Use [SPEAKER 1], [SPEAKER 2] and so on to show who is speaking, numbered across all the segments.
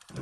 [SPEAKER 1] You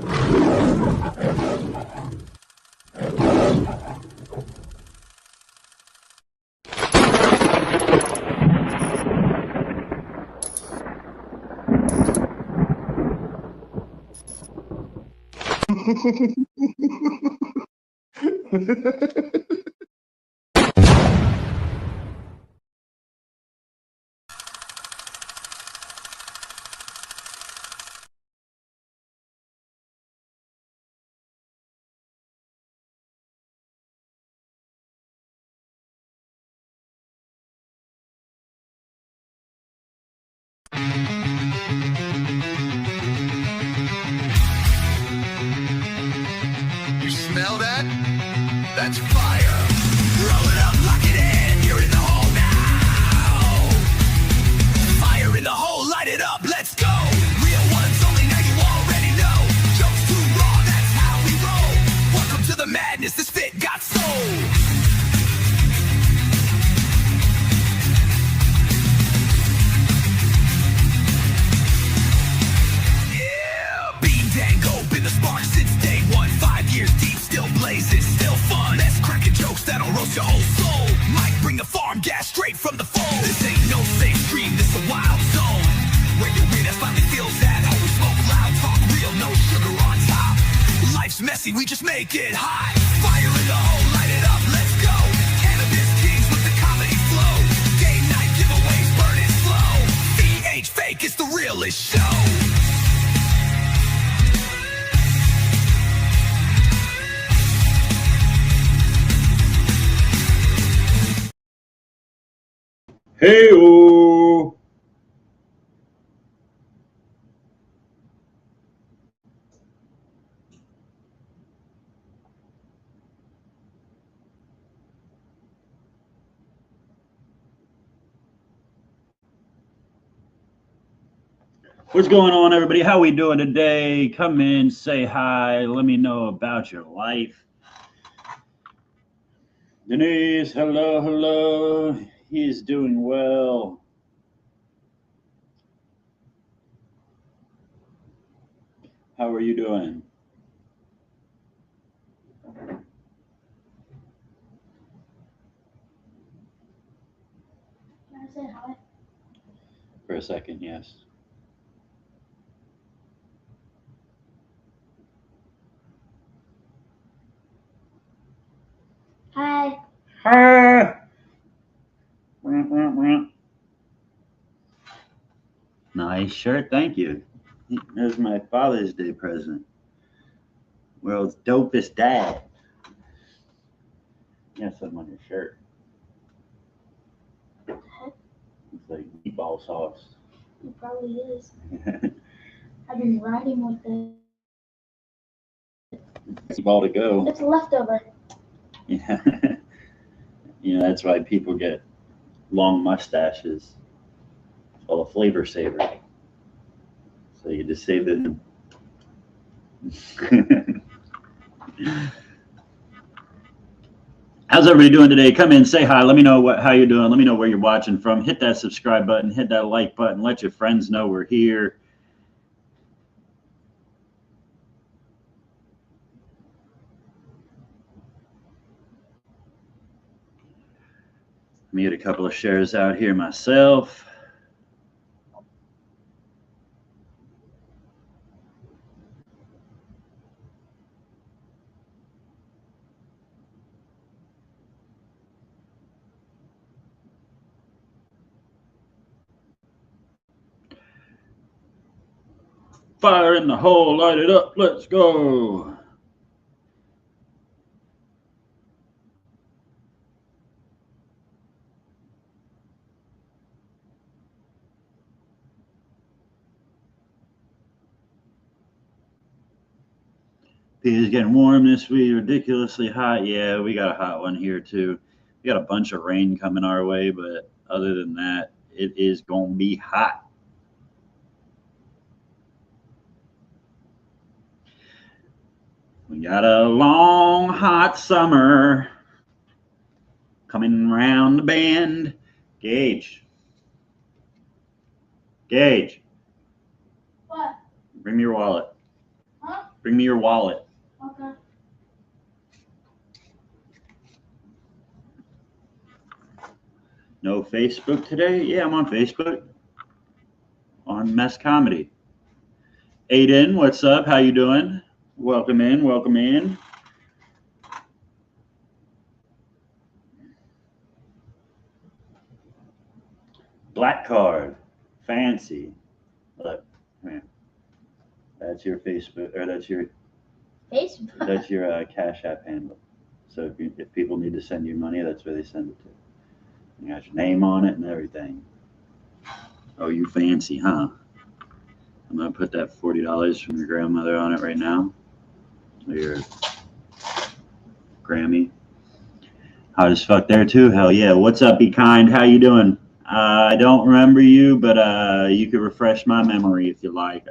[SPEAKER 1] smell that? That's fire. Roll it up, lock it in. You're in the hole now. Fire in the hole, light it up, let's go. Real ones only, now you already know. Jokes too raw, that's how we roll. Welcome to the madness, this fit got soul. That'll roast your whole soul. Might bring the farm gas straight from the phone. This ain't no safe stream, this a wild zone. Where your weirdness finally feels at home. We smoke loud, talk real, no sugar on top. Life's messy, we just make it hot. Fire in the hole, light it up, let's go. Cannabis kings with the comedy flow. Game night giveaways, burn it slow. VH fake, it's the realest show.
[SPEAKER 2] Hey-o! What's going on, everybody? How we doing today? Come in, say hi, let me know about your life. Denise, hello, hello. He's doing well. How are you doing?
[SPEAKER 3] Can I say hi?
[SPEAKER 2] For a second, yes.
[SPEAKER 3] Hi.
[SPEAKER 2] Hi! Nice shirt, thank you. There's my Father's Day present. World's dopest dad. Yeah, something on your shirt. It's like meatball sauce.
[SPEAKER 3] It probably is. I've been riding with it.
[SPEAKER 2] Meatball to go.
[SPEAKER 3] It's a leftover.
[SPEAKER 2] Yeah. You know, that's why people get long mustaches. It's all a flavor saver. So you just save it. How's everybody doing today? Come in, say hi. Let me know how you're doing. Let me know where you're watching from. Hit that subscribe button. Hit that like button. Let your friends know we're here. Let me get a couple of shares out here myself. Fire in the hole, light it up, let's go. It's getting warm this week, ridiculously hot. Yeah, we got a hot one here too. We got a bunch of rain coming our way, but other than that, it is gonna be hot. We got a long, hot summer coming round the bend. Gage. Gage.
[SPEAKER 3] What?
[SPEAKER 2] Bring me your wallet.
[SPEAKER 3] Huh?
[SPEAKER 2] Bring me your wallet.
[SPEAKER 3] Okay.
[SPEAKER 2] No Facebook today? Yeah, I'm on Facebook. On Mess Comedy. Aiden, what's up? How you doing? Welcome in. Welcome in. Black card. Fancy. Look, man. That's your Facebook, or that's your
[SPEAKER 3] Facebook.
[SPEAKER 2] Cash App handle. So if people need to send you money, that's where they send it to. You got your name on it and everything. Oh, you fancy, huh? I'm gonna put that $40 from your grandmother on it right now. Or your Grammy. Hot as fuck there too. Hell yeah. What's up, Be Kind? How you doing? I don't remember you, but you could refresh my memory if you like.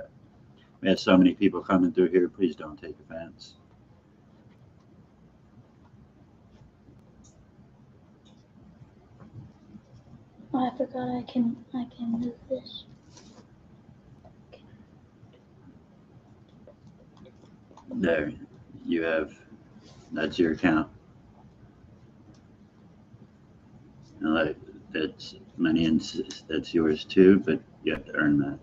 [SPEAKER 2] We have so many people coming through here. Please don't take offense.
[SPEAKER 3] Oh, I forgot I can move this.
[SPEAKER 2] There, you have. That's your account. And that's money, and that's yours too. But you have to earn that.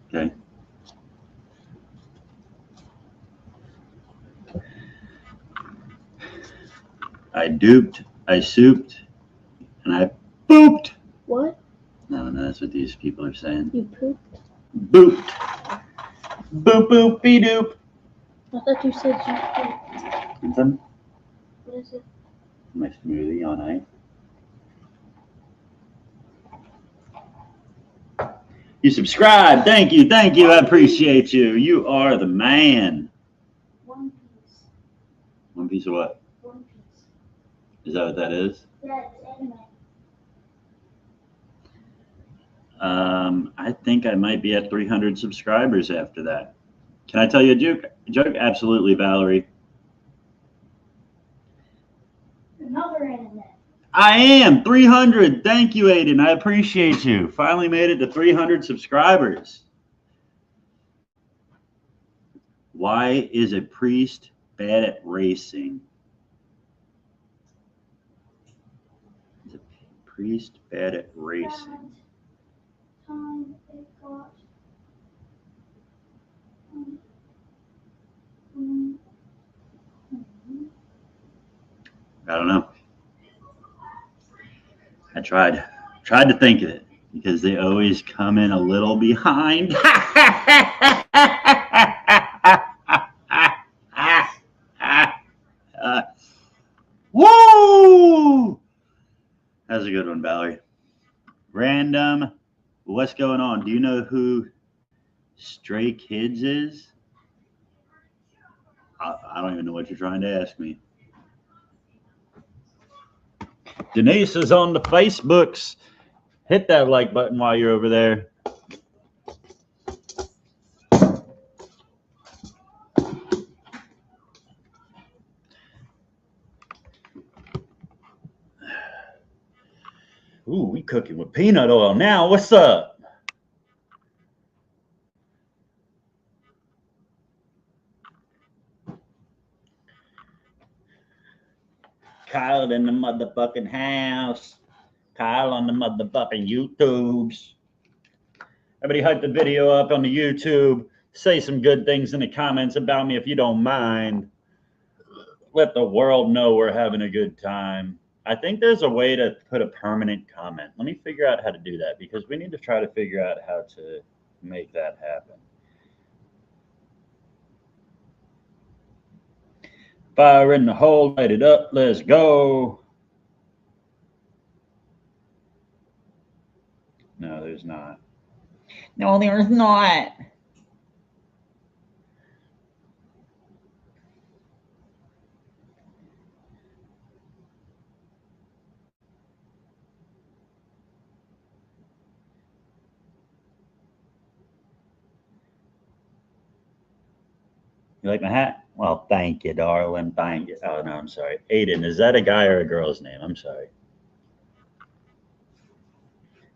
[SPEAKER 2] Okay. I duped, I souped, and I booped.
[SPEAKER 3] What?
[SPEAKER 2] No, that's what these people are saying.
[SPEAKER 3] You pooped?
[SPEAKER 2] Booped. Boop, boop, be doop.
[SPEAKER 3] I thought you said you pooped.
[SPEAKER 2] Something?
[SPEAKER 3] What is it?
[SPEAKER 2] My smoothie on ice. You subscribe. Thank you. Thank you. I appreciate you. You are the man.
[SPEAKER 3] One Piece.
[SPEAKER 2] One piece of what?
[SPEAKER 3] One Piece.
[SPEAKER 2] Is that what that is?
[SPEAKER 3] Yeah, it's anime.
[SPEAKER 2] I think I might be at 300 subscribers after that. Can I tell you a joke? Absolutely, Valerie.
[SPEAKER 3] Another anime.
[SPEAKER 2] I am 300. Thank you, Aiden. I appreciate you. Finally made it to 300 subscribers. Why is a priest bad at racing? Is a priest bad at racing?
[SPEAKER 3] Time it got.
[SPEAKER 2] I don't know. I tried to think of it because they always come in a little behind. Woo! That's a good one, Valerie. Random. What's going on? Do you know who Stray Kids is? I don't even know what you're trying to ask me. Denise is on the Facebooks. Hit that like button while you're over there. Ooh, we cooking with peanut oil now. What's up? Kyle in the motherfucking house. Kyle on the motherfucking YouTubes. Everybody hype the video up on the YouTube. Say some good things in the comments about me if you don't mind. Let the world know we're having a good time. I think there's a way to put a permanent comment. Let me figure out how to do that because we need to try to figure out how to make that happen. Fire in the hole, light it up, let's go. No, there's not. No, there's not. You like my hat? Well, thank you, darling. Thank you. Oh, no, I'm sorry. Aiden, is that a guy or a girl's name? I'm sorry.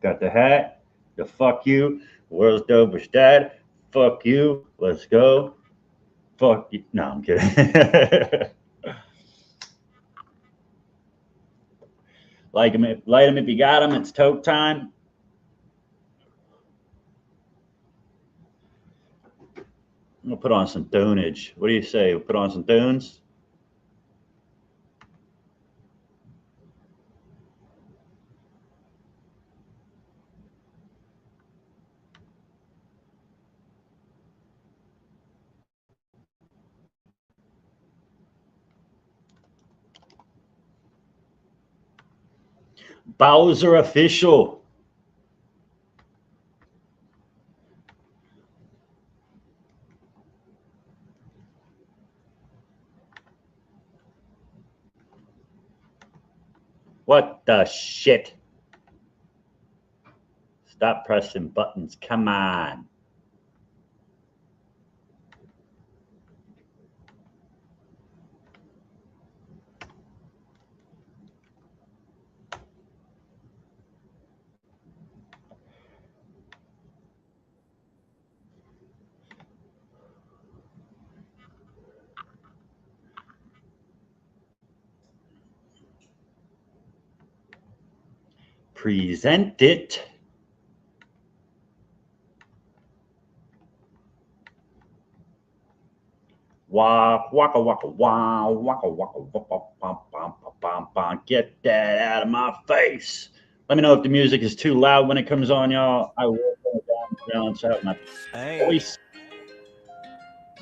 [SPEAKER 2] Got the hat, the fuck you, world's dopest dad, Fuck you. Let's go. Fuck you. No, I'm kidding. Light him if you got him. It's toke time. I'm gonna put on some tunage. What do you say? We'll put on some tunes. Bowser official. What the shit? Stop pressing buttons. Come on. Present it. Wah, waka, waka, wah, waka, waka, waka, bum, bum, bum, bum. Get that out of my face. Let me know if the music is too loud when it comes on, y'all. I will turn it down, balance out my voice.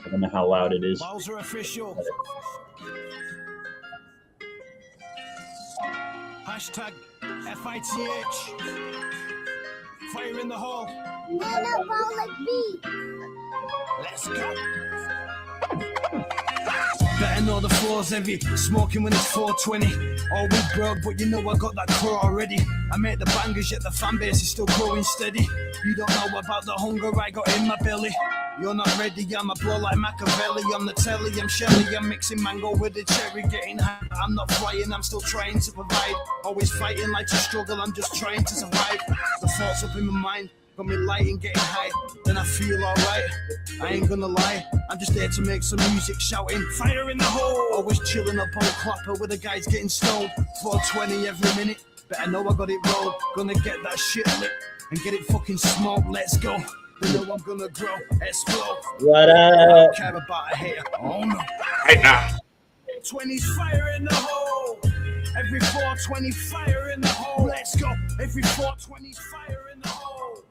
[SPEAKER 2] I don't know how loud it is.
[SPEAKER 1] Bowser official. Hashtag FITH. Fire in the hole. Let's go. Better know the floor's heavy. Smoking when it's 420. Always broke, but you know I got that core already. I make the bangers, yet the fan base is still growing steady. You don't know about the hunger I got in my belly. You're not ready, I'm a blow like Machiavelli. On the telly, I'm Shelly, I'm mixing mango with the cherry, getting high. I'm not flying, I'm still trying to provide. Always fighting like a struggle, I'm just trying to survive. The thoughts up in my mind got me lighting, getting high. Then I feel alright, I ain't gonna lie. I'm just there to make some music, shouting fire in the hole. Always chilling up on a clapper with the guys getting stoned. 420 every minute, better know I got it rolled. Gonna get that shit lit and get it fucking smoked. Let's go. You know I'm gonna grow, explode.
[SPEAKER 2] What
[SPEAKER 1] I don't
[SPEAKER 2] up?
[SPEAKER 1] care about a hater. Oh no.
[SPEAKER 4] Right now.
[SPEAKER 1] 20's fire in the hole. Every 420 fire in the hole. Let's go. Every 420's fire in the hole.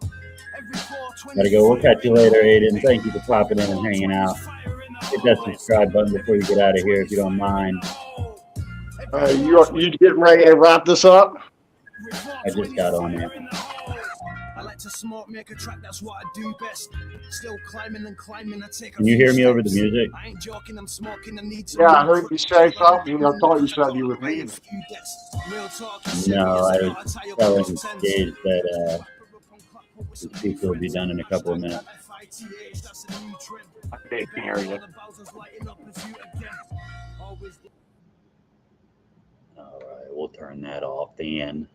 [SPEAKER 1] Every 420.
[SPEAKER 2] Gotta go. We'll catch you later, Aiden. Thank you for popping in and hanging out. Hit that subscribe button before you get out of here if you don't mind.
[SPEAKER 4] You getting ready to wrap this up?
[SPEAKER 2] I just got on there.
[SPEAKER 1] I like to smoke, make a track, that's what I do best. Still climbing and climbing, I take a
[SPEAKER 2] Can you
[SPEAKER 1] few
[SPEAKER 2] hear me over the
[SPEAKER 1] steps.
[SPEAKER 2] music?
[SPEAKER 1] I ain't joking, I'm smoking, I need to.
[SPEAKER 4] Yeah, I heard you say something. I thought you said you were leaving.
[SPEAKER 2] No, I was telling Gage that the speaker will be done in a couple of minutes.
[SPEAKER 4] I can't hear you.
[SPEAKER 2] All right, we'll turn that off then.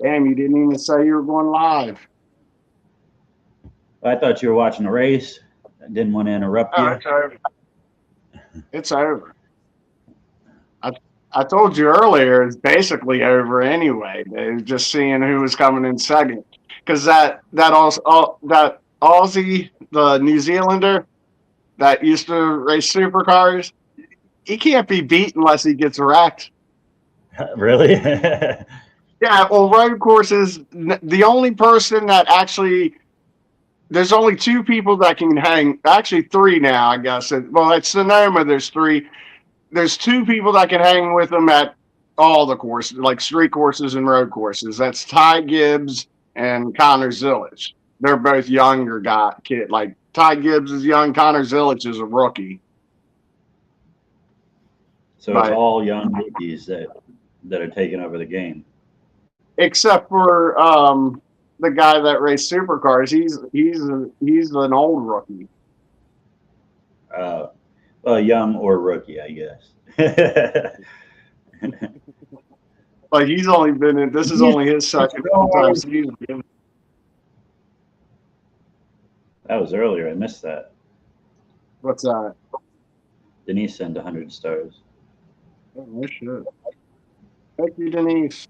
[SPEAKER 4] Damn, you didn't even say you were going live.
[SPEAKER 2] I thought you were watching the race. I didn't want to interrupt
[SPEAKER 4] Oh,
[SPEAKER 2] you.
[SPEAKER 4] it's over. It's over. I told you earlier, it's basically over anyway. They were just seeing who was coming in second. Because that Aussie, the New Zealander that used to race supercars, he can't be beat unless he gets wrecked.
[SPEAKER 2] Really?
[SPEAKER 4] Yeah, well, road courses, the only person that actually, there's only two people that can hang, actually three now, I guess. Well, at Sonoma, there's three. There's two people that can hang with them at all the courses, like street courses and road courses. That's Ty Gibbs and Connor Zillich. They're both younger kid. Like Ty Gibbs is young, Connor Zillich is a rookie.
[SPEAKER 2] So it's all young rookies that are taking over the game.
[SPEAKER 4] Except for the guy that raced supercars, he's an old rookie.
[SPEAKER 2] Well, young or rookie, I guess.
[SPEAKER 4] Like he's only been in. This is only his second full-time season.
[SPEAKER 2] That was earlier. I missed that.
[SPEAKER 4] What's that?
[SPEAKER 2] Denise sent 100 stars.
[SPEAKER 4] Oh, shit. Thank you, Denise.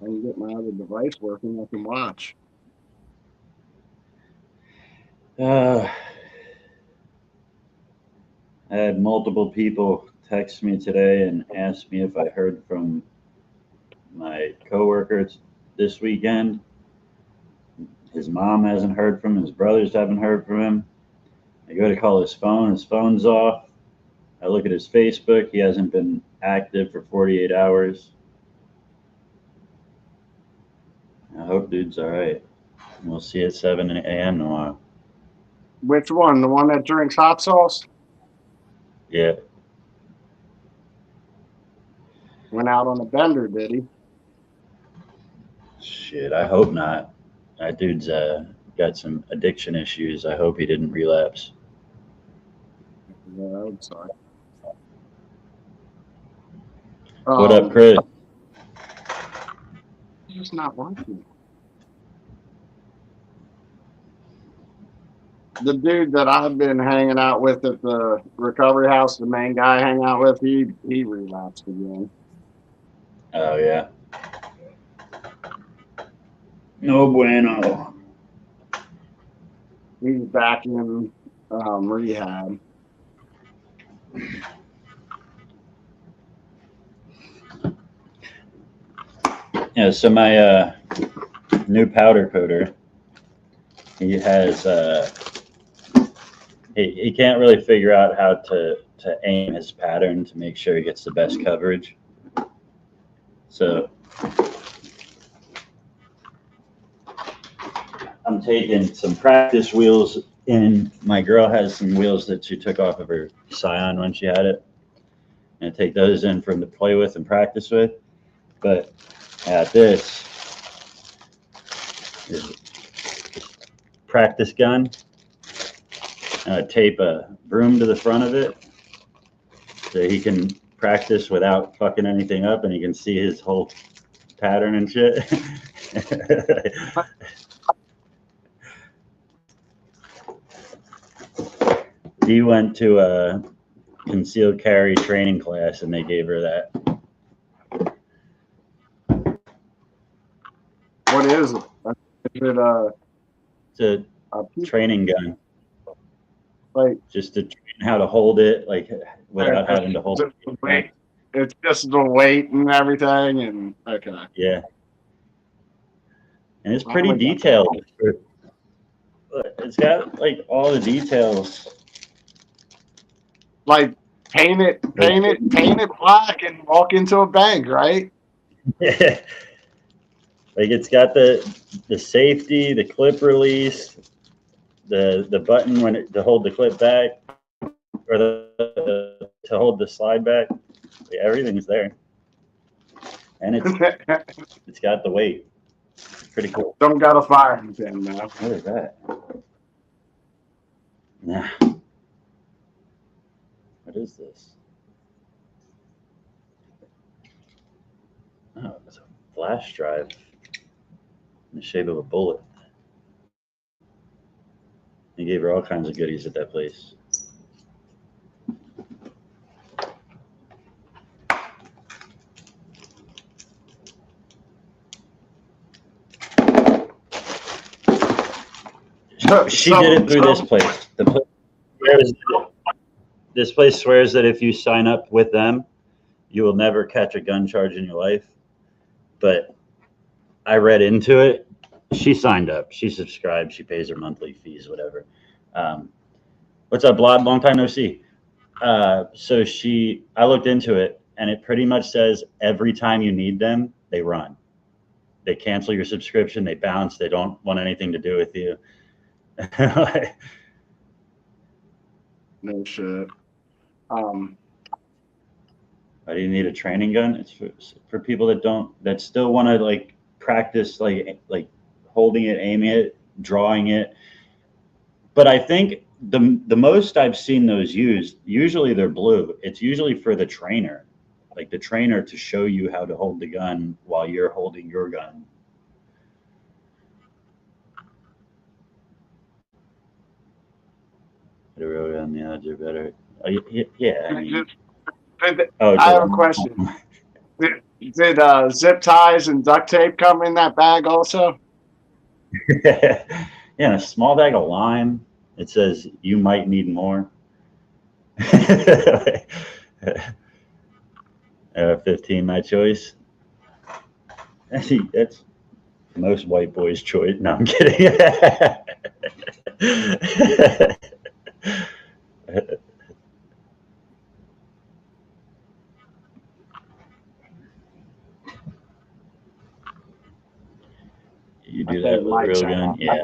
[SPEAKER 4] I can get my other device working. I can watch.
[SPEAKER 2] I had multiple people text me today and ask me if I heard from my coworkers this weekend. His mom hasn't heard from him. His brothers haven't heard from him. I go to call his phone. His phone's off. I look at his Facebook. He hasn't been active for 48 hours. I hope dude's all right. We'll see at 7 a.m. tomorrow.
[SPEAKER 4] Which one? The one that drinks hot sauce?
[SPEAKER 2] Yeah.
[SPEAKER 4] Went out on a bender, did he?
[SPEAKER 2] Shit, I hope not. That dude's got some addiction issues. I hope he didn't relapse.
[SPEAKER 4] Yeah, I'm sorry.
[SPEAKER 2] What up, Chris?
[SPEAKER 4] It's just not working. The dude that I've been hanging out with at the recovery house, the main guy I hang out with, he relapsed again.
[SPEAKER 2] Oh, yeah. No bueno.
[SPEAKER 4] He's back in rehab.
[SPEAKER 2] Yeah, so my new powder coater, he has he can't really figure out how to aim his pattern to make sure he gets the best coverage. So I'm taking some practice wheels in. My girl has some wheels that she took off of her Scion when she had it, and I take those in for him to play with and practice with. But this is practice gun. And I tape a broom to the front of it so he can practice without fucking anything up, and he can see his whole pattern and shit. He went to a concealed carry training class, and they gave her that.
[SPEAKER 4] What is it? Is it
[SPEAKER 2] It's
[SPEAKER 4] a
[SPEAKER 2] a training gun,
[SPEAKER 4] like
[SPEAKER 2] just to train how to hold it, like without having to hold it.
[SPEAKER 4] It's just the weight and everything, and okay.
[SPEAKER 2] Yeah. And it's
[SPEAKER 4] Oh
[SPEAKER 2] pretty
[SPEAKER 4] my God.
[SPEAKER 2] detailed. It's got like all the details.
[SPEAKER 4] Like paint it black and walk into a bank, right?
[SPEAKER 2] Like it's got the safety, the clip release, the button to hold the clip back, or to hold the slide back. Yeah, everything's there, and it's got the weight. It's pretty cool.
[SPEAKER 4] Don't got a firing pin now.
[SPEAKER 2] What is that? Nah. What is this? Oh, it's a flash drive in the shape of a bullet. They gave her all kinds of goodies at that place. She did it through this place. This place swears that if you sign up with them, you will never catch a gun charge in your life. But I read into it. She signed up. She subscribed. She pays her monthly fees, whatever. What's up, Blood? Long time no see. So I looked into it, and it pretty much says every time you need them, they run. They cancel your subscription. They bounce. They don't want anything to do with you.
[SPEAKER 4] No shit.
[SPEAKER 2] Why do you need a training gun? It's for people that still want to like practice like holding it, aiming it, drawing it. But I think the most I've seen those used, usually they're blue. It's usually for the trainer, like the trainer to show you how to hold the gun while you're holding your gun. around the odds are better. Yeah, I mean,
[SPEAKER 4] I have a question. Did zip ties and duct tape come in that bag also?
[SPEAKER 2] yeah, a small bag of lime. It says you might need more. 15, my choice. That's most white boys' choice. No, I'm kidding. You do that with a real gun? Yeah.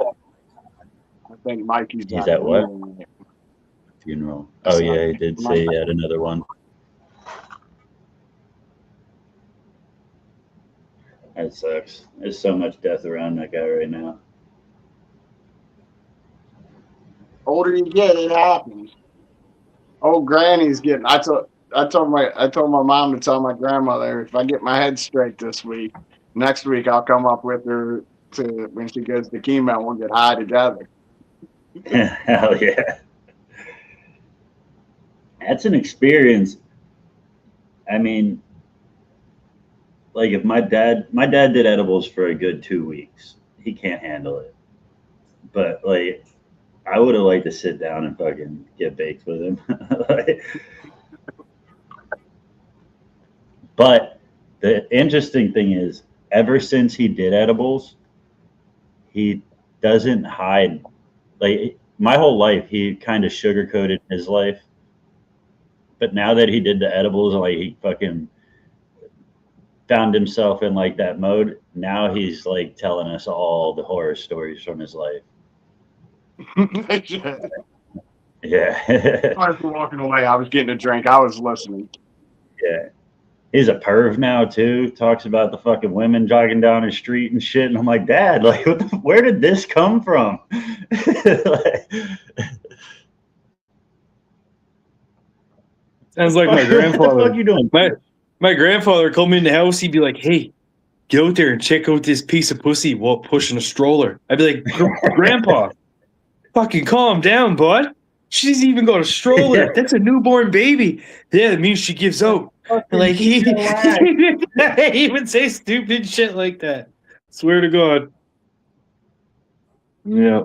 [SPEAKER 4] I think Mikey's
[SPEAKER 2] He's at what? Funeral. Oh, yeah, he did say he had another one. That sucks. There's so much death around that guy right now.
[SPEAKER 4] Older you get, it happens. Old Granny's getting. I told my mom to tell my grandmother, if I get my head straight this week, next week I'll come up with her to when she goes to chemo. We'll get high together.
[SPEAKER 2] Hell yeah. That's an experience. I mean, like if my dad did edibles for a good 2 weeks. He can't handle it. But like I would have liked to sit down and fucking get baked with him. But the interesting thing is, ever since he did edibles, he doesn't hide. Like my whole life, he kind of sugarcoated his life. But now that he did the edibles, like he fucking found himself in like that mode. Now he's like telling us all the horror stories from his life. Yeah.
[SPEAKER 4] I was walking away. I was getting a drink. I was listening.
[SPEAKER 2] Yeah. He's a perv now too. Talks about the fucking women jogging down his street and shit. And I'm like, Dad, like, where did this come from?
[SPEAKER 5] Sounds like my grandfather.
[SPEAKER 2] What the fuck you doing?
[SPEAKER 5] My grandfather called me in the house. He'd be like, "Hey, get out there and check out this piece of pussy while pushing a stroller." I'd be like, "Grandpa, fucking calm down, bud. She doesn't even got a stroller. That's a newborn baby. Yeah, that means she gives out." Like he would say stupid shit like that. Swear to God. Yeah.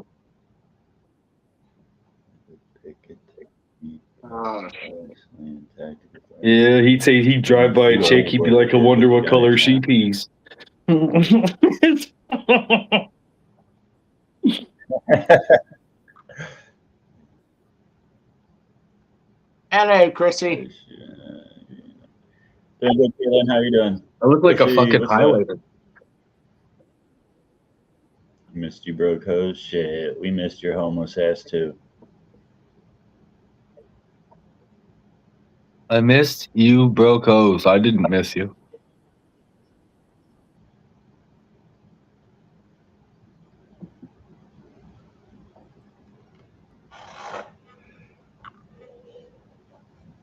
[SPEAKER 5] Yeah, he'd drive by a chick. He'd be like, "I wonder what color she pees."
[SPEAKER 4] Hello, Chrissy.
[SPEAKER 2] Doing good, Keelan. How you doing?
[SPEAKER 5] I look like a
[SPEAKER 2] Chrissy,
[SPEAKER 5] fucking
[SPEAKER 2] what's up?
[SPEAKER 5] highlighter.
[SPEAKER 2] Missed you, bro. Coach. Shit, we missed your homeless ass too.
[SPEAKER 5] I missed you, brocos. I didn't miss you.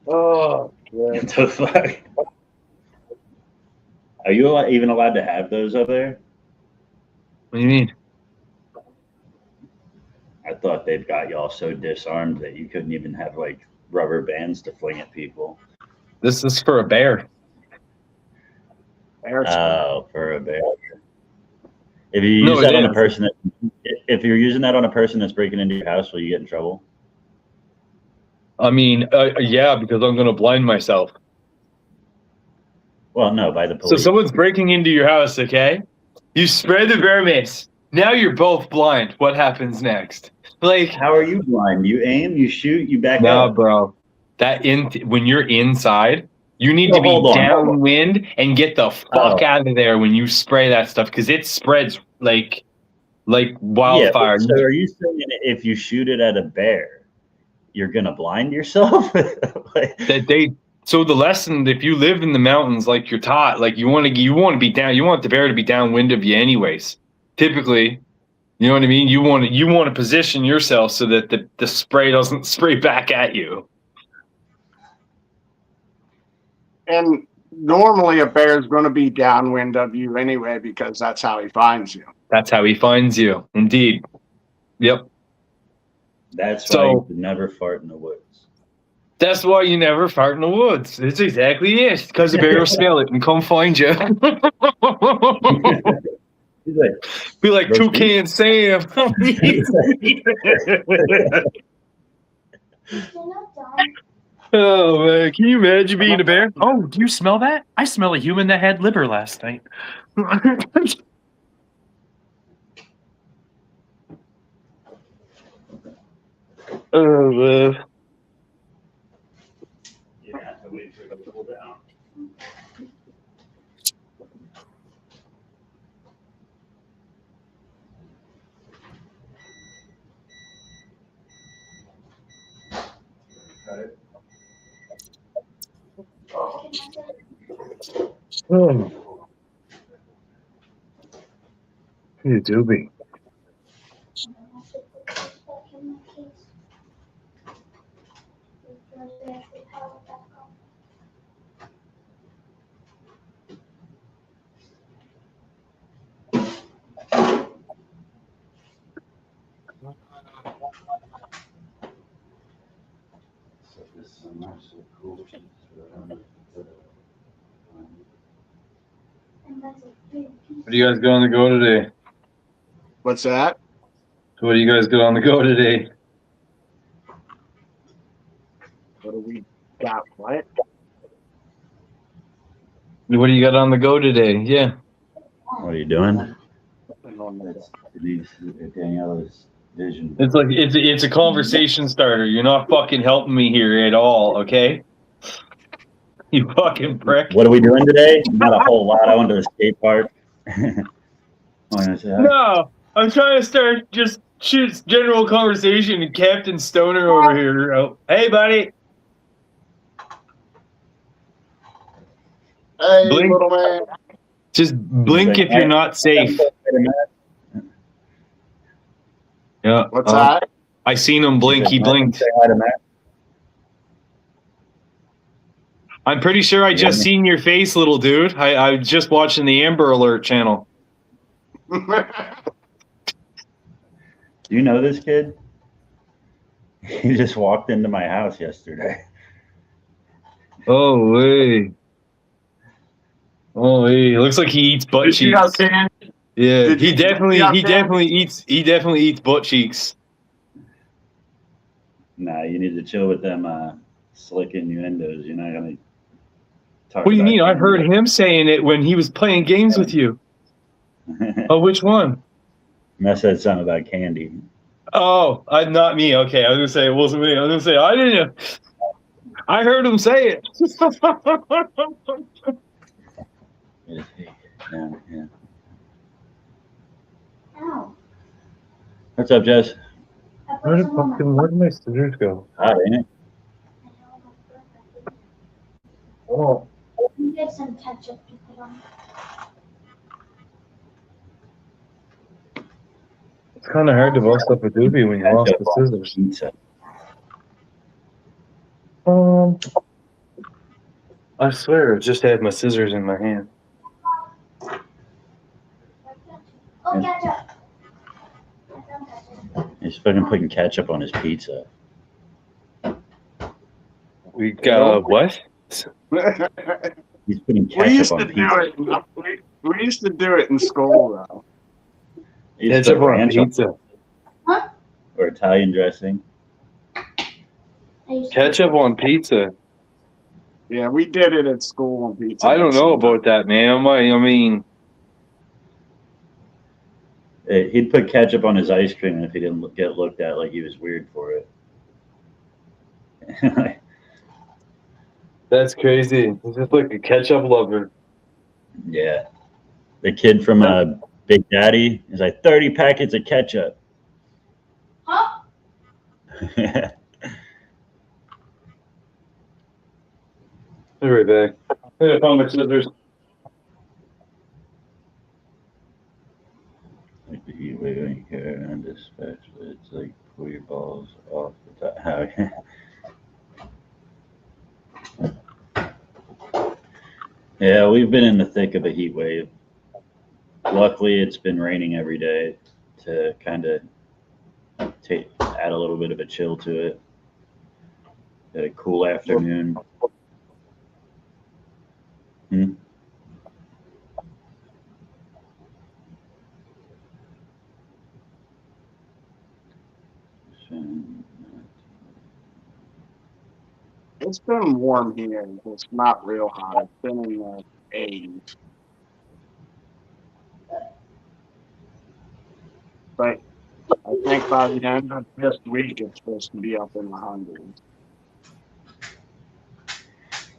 [SPEAKER 4] Oh,
[SPEAKER 2] What the fuck? Are you even allowed to have those up there?
[SPEAKER 5] What do you mean?
[SPEAKER 2] I thought they've got y'all so disarmed that you couldn't even have like rubber bands to fling at people.
[SPEAKER 5] This is for a bear.
[SPEAKER 2] Oh, for a bear. If you use that on a person if you're using that on a person that's breaking into your house, will you get in trouble?
[SPEAKER 5] I mean, yeah, because I'm going to blind myself.
[SPEAKER 2] Well, no, by the
[SPEAKER 5] So
[SPEAKER 2] police.
[SPEAKER 5] someone's breaking into your house, okay? You spray the bear mace. Now you're both blind. What happens next? Like,
[SPEAKER 2] How are you blind? You aim, you shoot, you back
[SPEAKER 5] no,
[SPEAKER 2] up.
[SPEAKER 5] bro. When you're inside, you need to be
[SPEAKER 2] hold on.
[SPEAKER 5] downwind and get the fuck out of there when you spray that stuff because it spreads like wildfire.
[SPEAKER 2] Yeah, so are you saying if you shoot it at a bear, you're gonna blind yourself?
[SPEAKER 5] So the lesson, if you live in the mountains, like you're taught, like you want to be down, you want the bear to be downwind of you, anyways. Typically, you know what I mean. You want to position yourself so that the spray doesn't spray back at you.
[SPEAKER 4] And normally a bear is going to be downwind of you anyway because that's how he finds you.
[SPEAKER 5] That's how he finds you. Indeed. Yep.
[SPEAKER 2] That's
[SPEAKER 5] So-
[SPEAKER 2] why you should never fart in the woods.
[SPEAKER 5] That's why you never fart in the woods. It's exactly it. Because the bear will smell it and come find you.
[SPEAKER 2] He's like,
[SPEAKER 5] Be like
[SPEAKER 2] Roast
[SPEAKER 5] Toucan Sam.
[SPEAKER 3] You're not done.
[SPEAKER 5] Oh man, can you imagine being a bear? Oh, do you smell that? I smell a human that had liver last night. Oh man.
[SPEAKER 2] you have to wait for it to cool down. Got it.
[SPEAKER 5] Oh. You do be.
[SPEAKER 2] So this summer, so cool.
[SPEAKER 5] What do you guys got on the go today?
[SPEAKER 4] What's that?
[SPEAKER 5] What do you guys got on the go today?
[SPEAKER 4] What do we got? What?
[SPEAKER 5] What do you got on the go today? Yeah.
[SPEAKER 2] What are you doing? Daniela's vision.
[SPEAKER 5] It's like it's a conversation starter. You're not fucking helping me here at all, okay? You fucking prick.
[SPEAKER 2] What are we doing today? Not a whole lot. I went to the skate park. Oh, you say hi?
[SPEAKER 5] No, I'm trying to start just general conversation and Captain Stoner over here. Oh, hey, buddy.
[SPEAKER 4] Hey,
[SPEAKER 5] Blink.
[SPEAKER 4] little man.
[SPEAKER 5] Just blink if you're not safe. Yeah.
[SPEAKER 4] What's that?
[SPEAKER 5] I seen him blink. He blinked.
[SPEAKER 2] Say hi to Matt.
[SPEAKER 5] I'm pretty sure I just seen your face, little dude. I was just watching the Amber Alert channel.
[SPEAKER 2] Do you know this kid? He just walked into my house yesterday.
[SPEAKER 5] Oh, hey. Oh, hey. Looks like he eats butt
[SPEAKER 4] Did you
[SPEAKER 5] cheeks.
[SPEAKER 4] guys see him?
[SPEAKER 5] Yeah,
[SPEAKER 4] Did
[SPEAKER 5] he
[SPEAKER 4] you-
[SPEAKER 5] definitely
[SPEAKER 4] yeah,
[SPEAKER 5] he
[SPEAKER 4] yeah.
[SPEAKER 5] definitely eats butt cheeks.
[SPEAKER 2] Nah, you need to chill with them slick innuendos. You're not gonna talk.
[SPEAKER 5] What do you
[SPEAKER 2] about
[SPEAKER 5] mean? I heard him saying it when he was playing games with you. Oh, which one?
[SPEAKER 2] I said something about candy.
[SPEAKER 5] Oh, not me. Okay, I was gonna say it wasn't me. I was gonna say I didn't. I heard him say it.
[SPEAKER 2] Yeah.
[SPEAKER 3] Ow.
[SPEAKER 2] What's up, Jess?
[SPEAKER 3] I put some on my
[SPEAKER 5] where did my scissors go?
[SPEAKER 2] Hot, ain't it?
[SPEAKER 5] Oh,
[SPEAKER 3] You get some ketchup to put on.
[SPEAKER 5] it's kind of hard to bust up a doobie when you lost the scissors.
[SPEAKER 2] Pizza.
[SPEAKER 5] I swear, I just had my scissors in my hand.
[SPEAKER 3] Oh, ketchup. I found ketchup.
[SPEAKER 2] He's fucking putting ketchup on his pizza.
[SPEAKER 5] We got what?
[SPEAKER 2] He's putting
[SPEAKER 4] we
[SPEAKER 2] ketchup
[SPEAKER 4] used
[SPEAKER 2] on
[SPEAKER 4] to do
[SPEAKER 2] pizza.
[SPEAKER 4] it. We used to do it in school, though.
[SPEAKER 2] He used to
[SPEAKER 5] Ketchup
[SPEAKER 2] put
[SPEAKER 5] on
[SPEAKER 2] ranch
[SPEAKER 5] pizza.
[SPEAKER 2] or Italian dressing.
[SPEAKER 3] I used to-
[SPEAKER 5] Ketchup on pizza.
[SPEAKER 4] Yeah, we did it at school on pizza.
[SPEAKER 5] I don't know about that, man. I mean,
[SPEAKER 2] He'd put ketchup on his ice cream, and if he didn't get looked at like he was weird for it.
[SPEAKER 5] that's crazy. He's just like a ketchup lover.
[SPEAKER 2] Yeah. The kid from Big Daddy is like 30 packets of ketchup.
[SPEAKER 3] Huh?
[SPEAKER 5] Be right back. I found my scissors.
[SPEAKER 2] Like the heat wave ain't here, and especially it's like pull your balls off the top. Yeah, we've been in the thick of a heat wave. Luckily, it's been raining every day to add a little bit of a chill to it. Had a cool afternoon. Hmm?
[SPEAKER 4] It's been warm here. It's not real hot. It's been in the 80s. But I think by the end of this week, it's supposed to be up in the hundreds.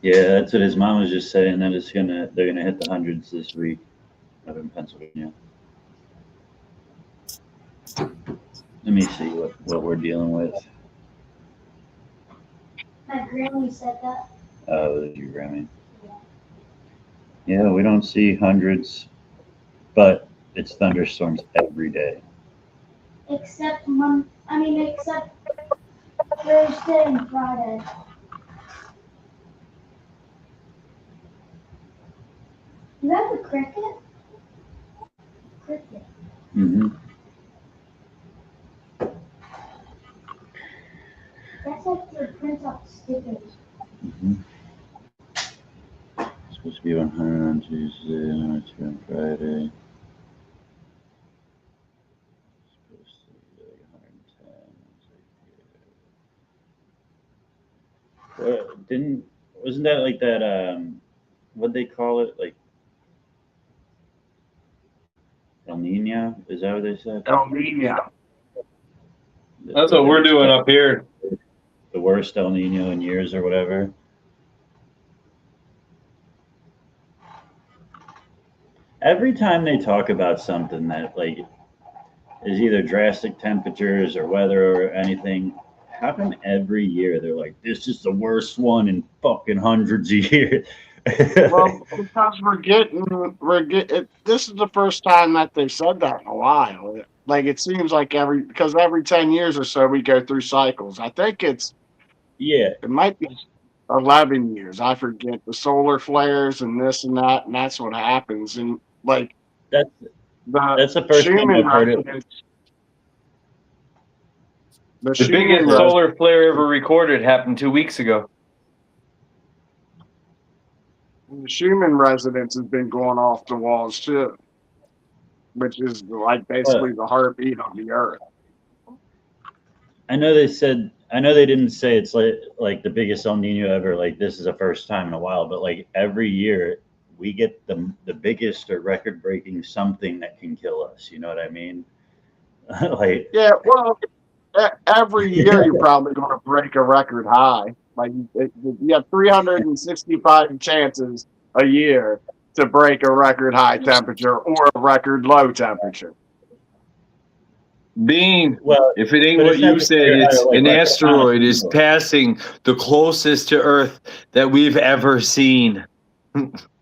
[SPEAKER 2] Yeah, that's what his mom was just saying. That they're gonna hit the hundreds this week up in Pennsylvania. Let me see what we're dealing with.
[SPEAKER 3] My Grammy said that.
[SPEAKER 2] Oh, was your Grammy? Yeah, we don't see hundreds, but it's thunderstorms every day.
[SPEAKER 3] Except Thursday and Friday. You have a cricket? Cricket.
[SPEAKER 2] Mm-hmm.
[SPEAKER 3] That's like to print out stickers.
[SPEAKER 2] Mm-hmm. Supposed to be 100 on Tuesday, 92 on Friday. Supposed to be like 110. Wasn't that like that? What'd they call it? Like El Nino? Is that what they said?
[SPEAKER 4] El Nino.
[SPEAKER 5] That's what we're doing up here.
[SPEAKER 2] The worst El Nino in years or whatever. Every time they talk about something that like is either drastic temperatures or weather or anything, how come every year they're like, this is the worst one in fucking hundreds of years?
[SPEAKER 4] Well, because this is the first time that they've said that in a while. Like it seems like every 10 years or so we go through cycles. I think it might be 11 years. I forget the solar flares and this and that, and that's what happens. And like
[SPEAKER 2] that's the first time
[SPEAKER 4] Schumann
[SPEAKER 2] I've heard it.
[SPEAKER 4] residence-
[SPEAKER 5] The
[SPEAKER 4] Schumann
[SPEAKER 5] biggest
[SPEAKER 4] res-
[SPEAKER 5] solar flare ever recorded happened 2 weeks ago.
[SPEAKER 4] The Schumann residence has been going off the walls too, which is like basically the heartbeat of the earth.
[SPEAKER 2] I know they didn't say it's like the biggest El Nino ever. Like this is the first time in a while, but like every year we get the biggest or record breaking something that can kill us. You know what I mean? Like
[SPEAKER 4] Yeah, well, every year you're probably going to break a record high. Like you have 365 chances a year to break a record high temperature or a record low temperature.
[SPEAKER 5] Bean,
[SPEAKER 2] well,
[SPEAKER 5] if it ain't
[SPEAKER 2] but
[SPEAKER 5] what
[SPEAKER 2] it's not
[SPEAKER 5] you
[SPEAKER 2] just
[SPEAKER 5] said,
[SPEAKER 2] like
[SPEAKER 5] it's
[SPEAKER 2] like
[SPEAKER 5] an
[SPEAKER 2] like
[SPEAKER 5] asteroid is
[SPEAKER 2] people.
[SPEAKER 5] passing the closest to Earth that we've ever seen.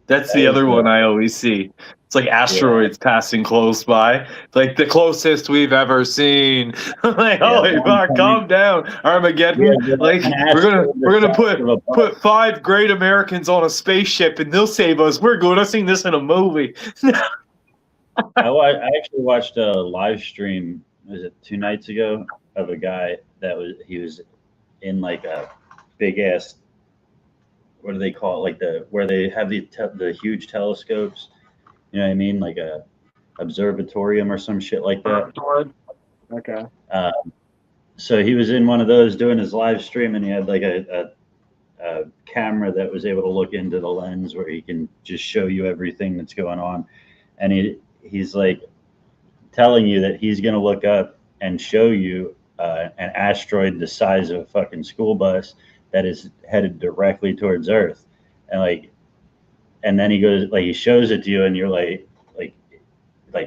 [SPEAKER 5] That's the
[SPEAKER 2] That
[SPEAKER 5] other
[SPEAKER 2] is
[SPEAKER 5] one
[SPEAKER 2] cool.
[SPEAKER 5] I always see. It's like asteroids passing close by. It's like the closest we've ever seen. I'm like,
[SPEAKER 2] Yeah,
[SPEAKER 5] holy
[SPEAKER 2] one
[SPEAKER 5] fuck,
[SPEAKER 2] time-
[SPEAKER 5] calm down, Armageddon.
[SPEAKER 2] Yeah,
[SPEAKER 5] Like
[SPEAKER 2] an
[SPEAKER 5] we're gonna
[SPEAKER 2] asteroid the size of a
[SPEAKER 5] put 5 great Americans on a spaceship and they'll save us. We're good. I've seen this in a movie.
[SPEAKER 2] I actually watched a live stream. Was it 2 nights ago of a guy he was in like a big ass. What do they call it? Like where they have the huge telescopes. You know what I mean? Like a observatorium or some shit like that.
[SPEAKER 4] Okay.
[SPEAKER 2] So he was in one of those doing his live stream, and he had like a camera that was able to look into the lens where he can just show you everything that's going on. And he's like telling you that he's going to look up and show you an asteroid the size of a fucking school bus that is headed directly towards Earth. And then he goes, like, he shows it to you, and you're like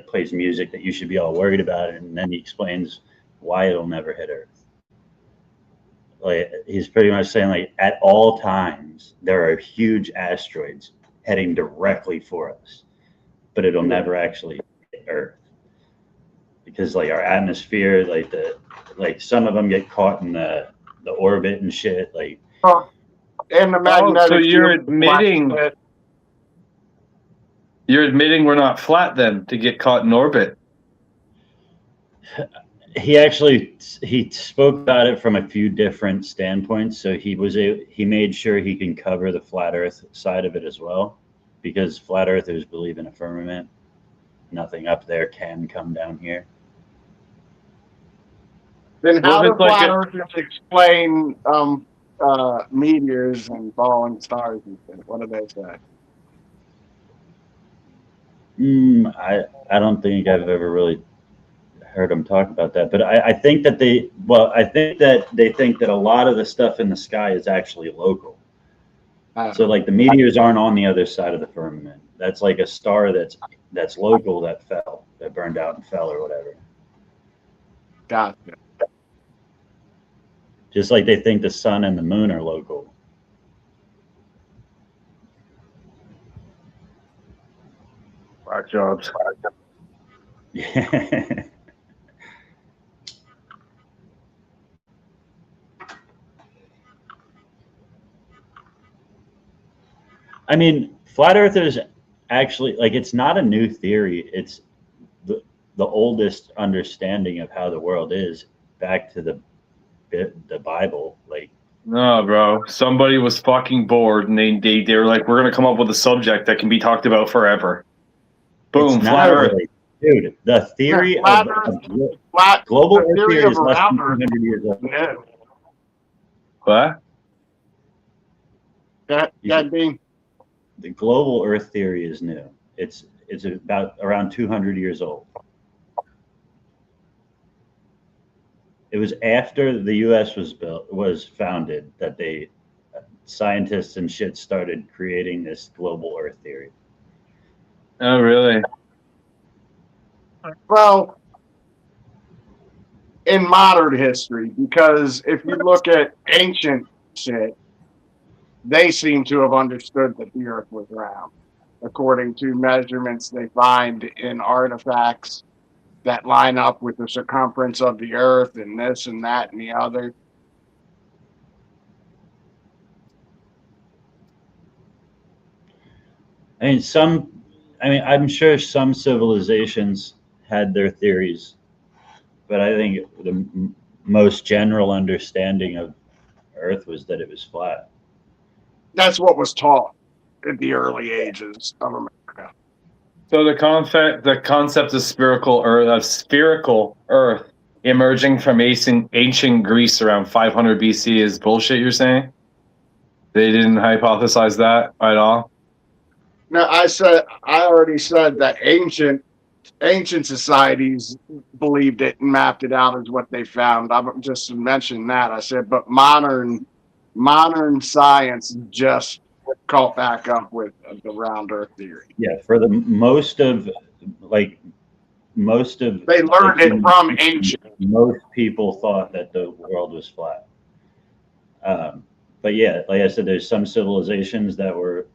[SPEAKER 2] plays music that you should be all worried about, and then he explains why it'll never hit Earth. Like, he's pretty much saying, like, at all times there are huge asteroids heading directly for us, but it'll never actually hit Earth because, like, our atmosphere, like some of them get caught in the orbit and shit, like.
[SPEAKER 4] And the magnetic.
[SPEAKER 5] So you're
[SPEAKER 4] field
[SPEAKER 5] admitting we're not flat then to get caught in orbit.
[SPEAKER 2] he spoke about it from a few different standpoints. So he made sure he can cover the flat Earth side of it as well, because flat earthers believe in a firmament. Nothing up there can come down here.
[SPEAKER 4] Then
[SPEAKER 5] Well,
[SPEAKER 4] how do
[SPEAKER 5] it's like
[SPEAKER 4] flat
[SPEAKER 5] a-
[SPEAKER 4] earthers explain meteors and falling stars and shit? What do they say?
[SPEAKER 2] I don't think I've ever really heard them talk about that, but I think that they think that a lot of the stuff in the sky is actually local. So like the meteors aren't on the other side of the firmament. That's like a star that's local that burned out and fell or whatever.
[SPEAKER 4] Gotcha.
[SPEAKER 2] Just like they think the sun and the moon are local.
[SPEAKER 5] Rock jobs.
[SPEAKER 2] Yeah. I mean, flat earthers actually, like, it's not a new theory. It's the oldest understanding of how the world is, back to the Bible. Like,
[SPEAKER 5] No, bro. Somebody was fucking bored, and they were like, "We're gonna come up with a subject that can be talked about forever." Boom,
[SPEAKER 2] it's
[SPEAKER 5] flat
[SPEAKER 2] not
[SPEAKER 5] Earth.
[SPEAKER 2] really, dude. The theory
[SPEAKER 4] Flat
[SPEAKER 2] of
[SPEAKER 4] Earth. Flat
[SPEAKER 2] global
[SPEAKER 4] the
[SPEAKER 2] Earth
[SPEAKER 4] theory
[SPEAKER 2] theory
[SPEAKER 4] of
[SPEAKER 2] is less than
[SPEAKER 4] round Earth.
[SPEAKER 2] 200 years old.
[SPEAKER 4] No.
[SPEAKER 5] What?
[SPEAKER 4] That being
[SPEAKER 2] The global Earth theory is new. It's about around 200 years old. It was after the U.S. was founded that scientists and shit started creating this global Earth theory.
[SPEAKER 5] Oh, really?
[SPEAKER 4] well in modern history, because if you look at ancient shit, they seem to have understood that the Earth was round, according to measurements they find in artifacts that line up with the circumference of the Earth and this and that and the other.
[SPEAKER 2] I'm sure some civilizations had their theories, but I think the most general understanding of Earth was that it was flat.
[SPEAKER 4] That's what was taught in the early ages of America.
[SPEAKER 5] So the concept of spherical Earth emerging from ancient Greece around 500 BC is bullshit. You're saying they didn't hypothesize that at all?
[SPEAKER 4] Now, I already said that ancient societies believed it and mapped it out as what they found. I just mentioned that. I said, but modern science just caught back up with the round Earth theory.
[SPEAKER 2] Yeah, for the most of
[SPEAKER 4] they learned it from ancient.
[SPEAKER 2] Most people thought that the world was flat. But yeah, like I said, there's some civilizations that were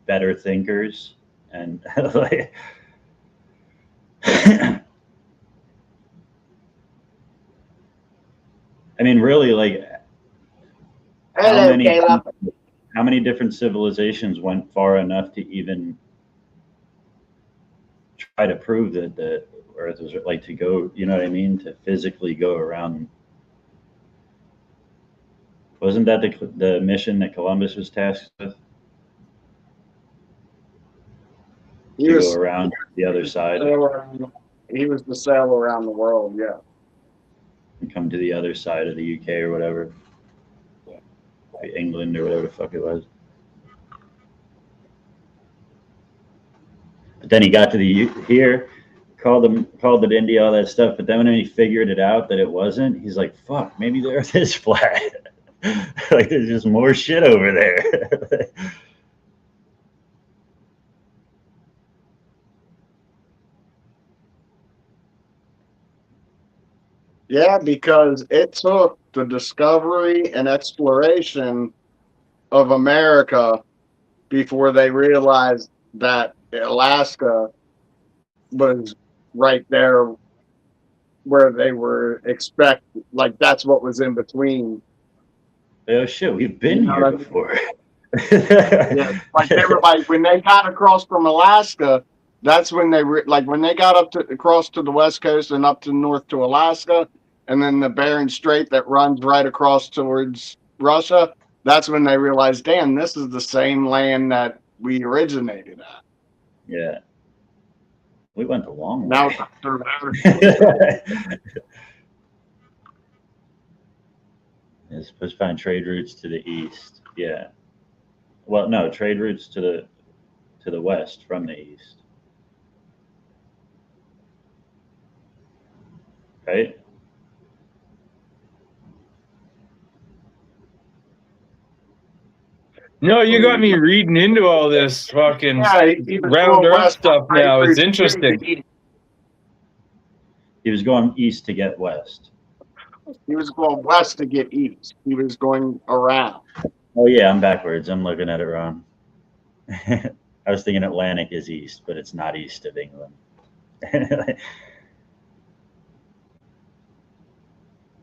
[SPEAKER 2] better thinkers, and like, I mean, really, like,
[SPEAKER 4] Hello, Caleb.
[SPEAKER 2] how many different civilizations went far enough to even try to prove that the Earth was like to go, you know what I mean, to physically go around? Wasn't that the mission that Columbus was tasked with? To go around the other side
[SPEAKER 4] He was to sail around the world, yeah.
[SPEAKER 2] and come to the other side of the UK or whatever. England or whatever the fuck it was. But then he got to here, called it India, all that stuff. But then when he figured it out that it wasn't, he's like, fuck, maybe the Earth is flat. Like, there's just more shit over there.
[SPEAKER 4] Yeah, because it took the discovery and exploration of America before they realized that Alaska was right there where they were expected. Like, that's what was in between.
[SPEAKER 2] Oh shit, we've been
[SPEAKER 4] You know
[SPEAKER 2] here
[SPEAKER 4] what I mean?
[SPEAKER 2] before.
[SPEAKER 4] Yeah, like they were like, when they got across from Alaska, That's when they like when they got up to across to the west coast and up to north to Alaska, and then the Bering Strait that runs right across towards Russia. That's when they realized, damn, this is the same land that we originated at.
[SPEAKER 2] Yeah. We went a long
[SPEAKER 4] Now
[SPEAKER 2] way.
[SPEAKER 4] it's through there.
[SPEAKER 2] It's supposed to find trade routes to the east. Yeah. Well, no, trade routes to the west from the east. Right?
[SPEAKER 5] No, you got me reading into all this fucking
[SPEAKER 4] Yeah, even
[SPEAKER 5] round
[SPEAKER 4] going
[SPEAKER 5] earth
[SPEAKER 4] west
[SPEAKER 5] stuff
[SPEAKER 4] on
[SPEAKER 5] now. It's
[SPEAKER 4] trade routes to
[SPEAKER 5] interesting.
[SPEAKER 4] east.
[SPEAKER 2] He was going east to get west.
[SPEAKER 4] He was going west to get east. He was going around.
[SPEAKER 2] Oh yeah, I'm backwards. I'm looking at it wrong. I was thinking Atlantic is east, but it's not east of England.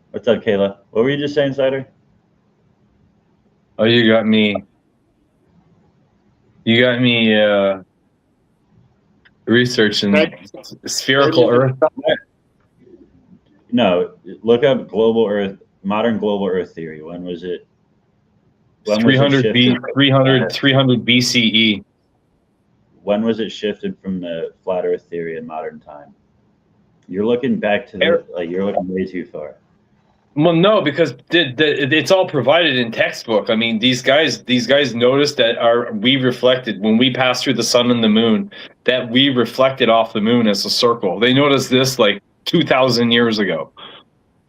[SPEAKER 2] What's up, Kayla? What were you just saying, Cider?
[SPEAKER 5] Oh, you got me. You got me researching spherical Earth.
[SPEAKER 2] No, look up global Earth, modern global Earth theory. When was it? When was it
[SPEAKER 5] 300 BCE.
[SPEAKER 2] When was it shifted from the flat Earth theory in modern time? You're looking back to the, like, you're looking way too far.
[SPEAKER 5] Well, no, because it's all provided in textbook. I mean, these guys noticed that we reflected when we passed through the sun and the moon, that we reflected off the moon as a circle. They noticed this like 2,000 years ago,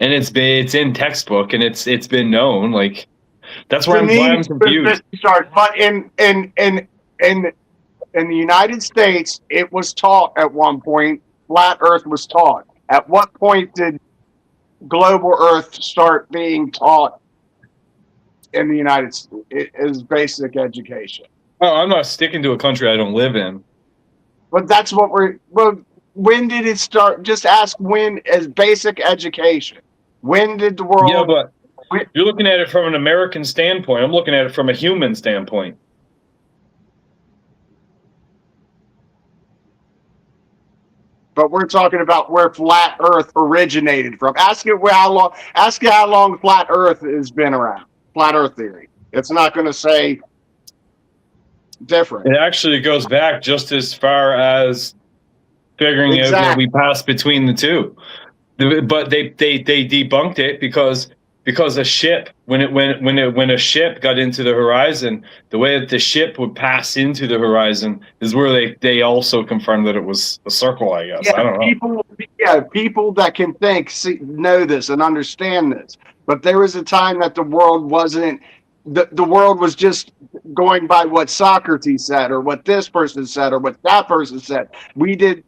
[SPEAKER 5] and it's in textbook, and it's been known. Like that's why I'm confused.
[SPEAKER 4] But in the United States, it was taught at one point. Flat Earth was taught. At what point did global Earth start being taught in the United States as basic education?
[SPEAKER 5] Oh, I'm not sticking to a country I don't live in.
[SPEAKER 4] But that's what when did it start? Just ask when as basic education. When did the world?
[SPEAKER 5] Yeah, but you're looking at it from an American standpoint. I'm looking at it from a human standpoint.
[SPEAKER 4] But we're talking about where flat Earth originated from. Ask it how long flat Earth has been around. Flat Earth theory. It's not going to say different.
[SPEAKER 5] It actually goes back just as far as figuring out that we passed between the two. But they debunked it because a ship when a ship got into the horizon, the way that the ship would pass into the horizon is where they also confirmed that it was a circle, I guess.
[SPEAKER 4] Yeah,
[SPEAKER 5] I don't know.
[SPEAKER 4] People that can think know this and understand this. But there was a time that the world wasn't. The world was just going by what Socrates said or what this person said or what that person said. We did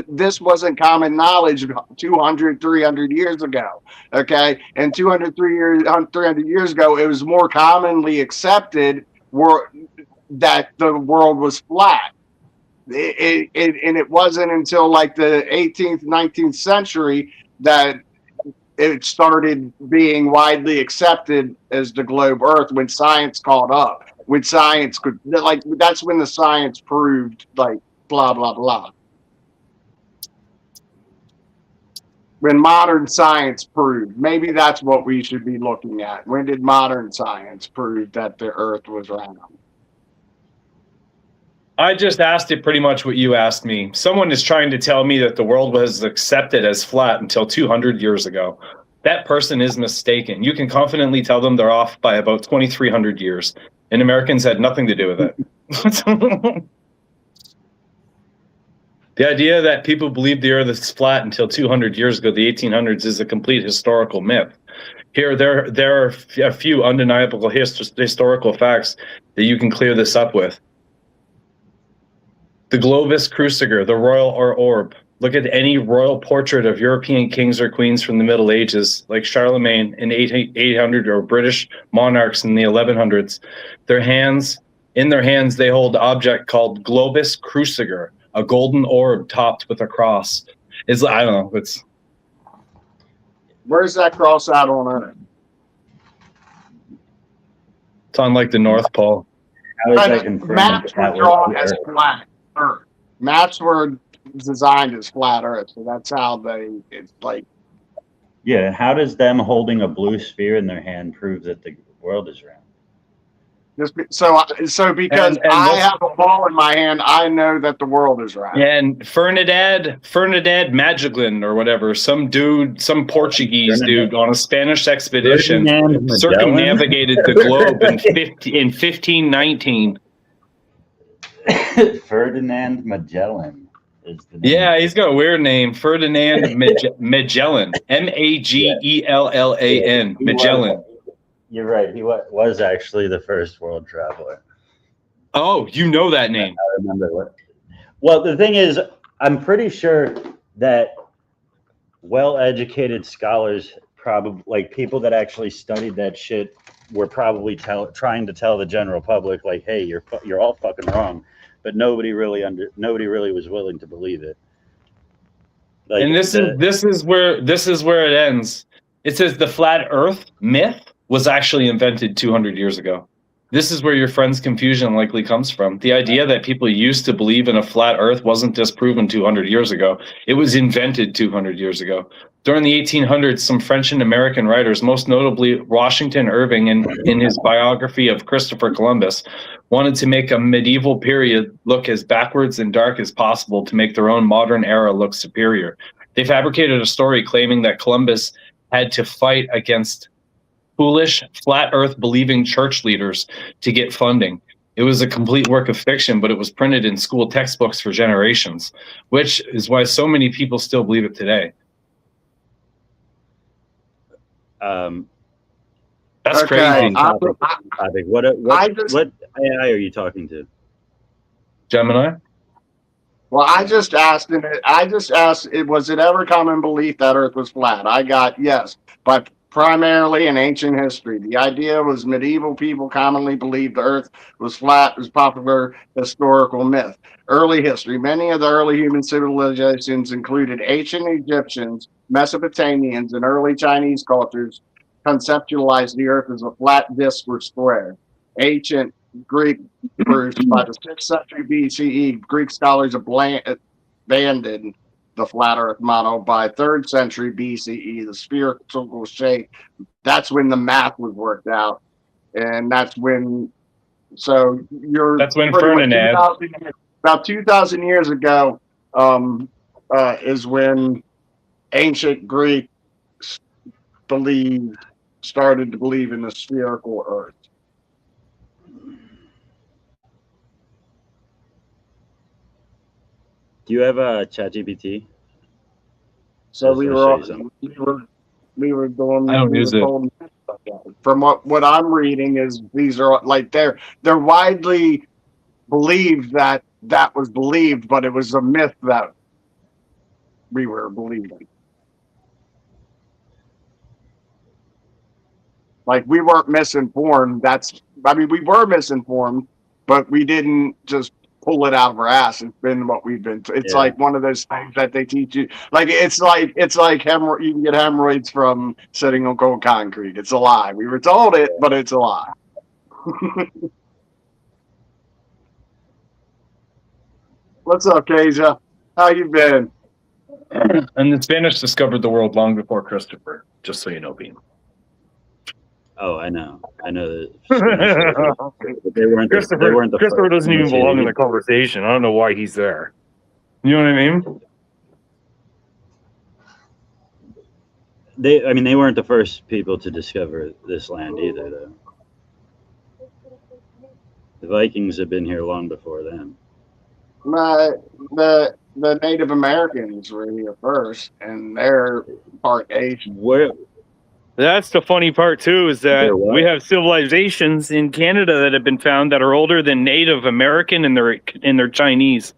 [SPEAKER 4] this wasn't common knowledge 200, 300 years ago. Okay. And 300 years ago, it was more commonly accepted that the world was flat. And it wasn't until like the 18th, 19th century that it started being widely accepted as the globe Earth when science caught up. When science could, that's when the science proved, blah, blah, blah. When modern science proved, maybe that's what we should be looking at. When did modern science prove that the Earth was round?
[SPEAKER 5] I just asked it pretty much what you asked me. Someone is trying to tell me that the world was accepted as flat until 200 years ago. That person is mistaken. You can confidently tell them they're off by about 2,300 years, and Americans had nothing to do with it. The idea that people believed the Earth is flat until 200 years ago, the 1800s, is a complete historical myth. Here, there are a few undeniable historical facts that you can clear this up with. The globus cruciger, the royal orb. Look at any royal portrait of European kings or queens from the Middle Ages, like Charlemagne in 800 or British monarchs in the 1100s. In their hands, they hold an object called globus cruciger, a golden orb topped with a cross. I don't know.
[SPEAKER 4] Where's that cross out on Earth?
[SPEAKER 5] It's on like the North Pole.
[SPEAKER 2] How is that confirmed
[SPEAKER 4] Maps
[SPEAKER 2] that
[SPEAKER 4] were drawn as flat Earth. Maps were designed as flat Earth, so that's how it's like.
[SPEAKER 2] Yeah, how does them holding a blue sphere in their hand prove that the world is round?
[SPEAKER 4] So because
[SPEAKER 5] And
[SPEAKER 4] I
[SPEAKER 5] what's-
[SPEAKER 4] have a ball in my hand, I know that the world is round.
[SPEAKER 5] And Fernandad Magellan or whatever, some dude, some Portuguese dude on a Spanish expedition
[SPEAKER 2] Ferdinand Magellan?
[SPEAKER 5] circumnavigated the globe in 1519.
[SPEAKER 2] Ferdinand Magellan is the name.
[SPEAKER 5] Yeah, he's got a weird name, Ferdinand Magellan, Magellan, Magellan.
[SPEAKER 2] You're right. He was actually the first world traveler.
[SPEAKER 5] Oh, you know that name?
[SPEAKER 2] I remember what. Well, the thing is, I'm pretty sure that well-educated scholars, probably like people that actually studied that shit, were probably trying to tell the general public, like, "Hey, you're all fucking wrong," but nobody really was willing to believe it. Like,
[SPEAKER 5] And this is where it ends. It says the flat Earth myth was actually invented 200 years ago. This is where your friend's confusion likely comes from. The idea that people used to believe in a flat Earth wasn't disproven 200 years ago. It was invented 200 years ago. During the 1800s, some French and American writers, most notably Washington Irving in his biography of Christopher Columbus, wanted to make a medieval period look as backwards and dark as possible to make their own modern era look superior. They fabricated a story claiming that Columbus had to fight against foolish, flat earth believing church leaders to get funding. It was a complete work of fiction, but it was printed in school textbooks for generations, which is why so many people still believe it today. That's
[SPEAKER 4] Okay,
[SPEAKER 5] crazy.
[SPEAKER 2] What AI are you talking to?
[SPEAKER 5] Gemini?
[SPEAKER 4] Well, I just asked, was it ever common belief that Earth was flat? I got yes, but primarily in ancient history. The idea was medieval people commonly believed the Earth was flat, was popular historical myth. Early history. Many of the early human civilizations included ancient Egyptians, Mesopotamians, and early Chinese cultures conceptualized the Earth as a flat disk or square. Ancient Greek proofs by the 6th century BCE, Greek scholars abandoned the flat Earth model. By 3rd century BCE, the spherical shape. That's when the math was worked out, and that's when. So
[SPEAKER 5] That's when
[SPEAKER 4] pretty much
[SPEAKER 5] Ferdinand.
[SPEAKER 4] about 2,000 years ago, is when ancient Greeks started to believe in the spherical Earth.
[SPEAKER 2] Do you have a ChatGPT?
[SPEAKER 4] So
[SPEAKER 2] Just
[SPEAKER 4] we
[SPEAKER 2] wanna
[SPEAKER 4] were,
[SPEAKER 2] show you
[SPEAKER 4] we were doing.
[SPEAKER 5] I don't
[SPEAKER 4] we
[SPEAKER 5] use
[SPEAKER 4] were
[SPEAKER 5] it.
[SPEAKER 4] told- From what I'm reading is these are like they're widely believed that was believed, but it was a myth that we were believing. Like we weren't misinformed. We were misinformed, but we didn't just pull it out of our ass. It's been what we've been. It's
[SPEAKER 2] Yeah.
[SPEAKER 4] like one of those things that they teach you. Like it's like you can get hemorrhoids from sitting on cold concrete. It's a lie. We were told it, but it's a lie. What's up, Kasia? How you been?
[SPEAKER 5] And the Spanish discovered the world long before Christopher, just so you know, Bean.
[SPEAKER 2] Oh, I know that. But they weren't. They weren't the
[SPEAKER 6] Christopher
[SPEAKER 2] first.
[SPEAKER 6] doesn't even belong in the conversation. I don't know why he's there. You know what I mean?
[SPEAKER 2] They weren't the first people to discover this land either, though. The Vikings have been here long before them.
[SPEAKER 4] The Native Americans were here first, and they're part Asian.
[SPEAKER 2] Where?
[SPEAKER 6] That's the funny part too, is that
[SPEAKER 2] They're what?
[SPEAKER 6] we have civilizations in Canada that have been found that are older than Native American, and they're Chinese.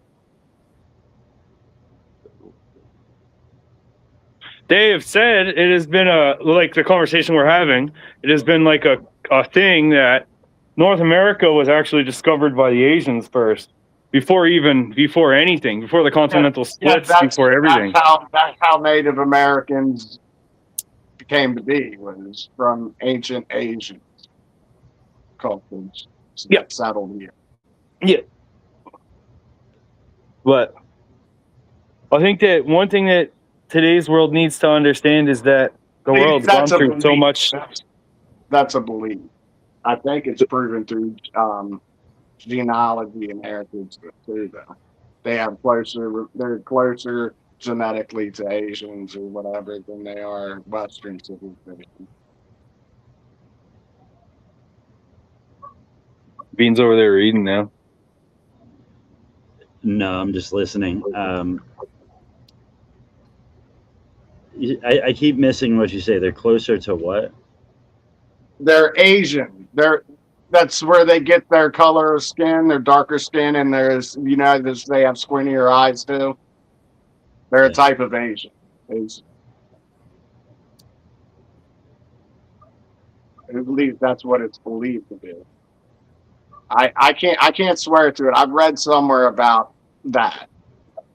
[SPEAKER 6] They have said it has been like the conversation we're having. It has been like a thing that North America was actually discovered by the Asians first, before anything, before the continental splits, before everything.
[SPEAKER 4] That's how Native Americans came to be, was from ancient Asians cultures
[SPEAKER 6] Yep.
[SPEAKER 4] settled here.
[SPEAKER 6] Yeah. But I think that one thing that today's world needs to understand is that the world's gone
[SPEAKER 4] That's a
[SPEAKER 6] through so
[SPEAKER 4] belief.
[SPEAKER 6] much.
[SPEAKER 4] That's a belief. I think it's proven through genealogy and heritage too, though. They're closer genetically to Asians or whatever than they are Western civilizations.
[SPEAKER 6] Beans over there eating now.
[SPEAKER 2] No, I'm just listening. I keep missing what you say. They're closer to what?
[SPEAKER 4] They're Asian. That's where they get their color of skin, their darker skin, and they have squintier eyes too. They're a type of Asian. At least that's what it's believed to be. I can't swear to it. I've read somewhere about that.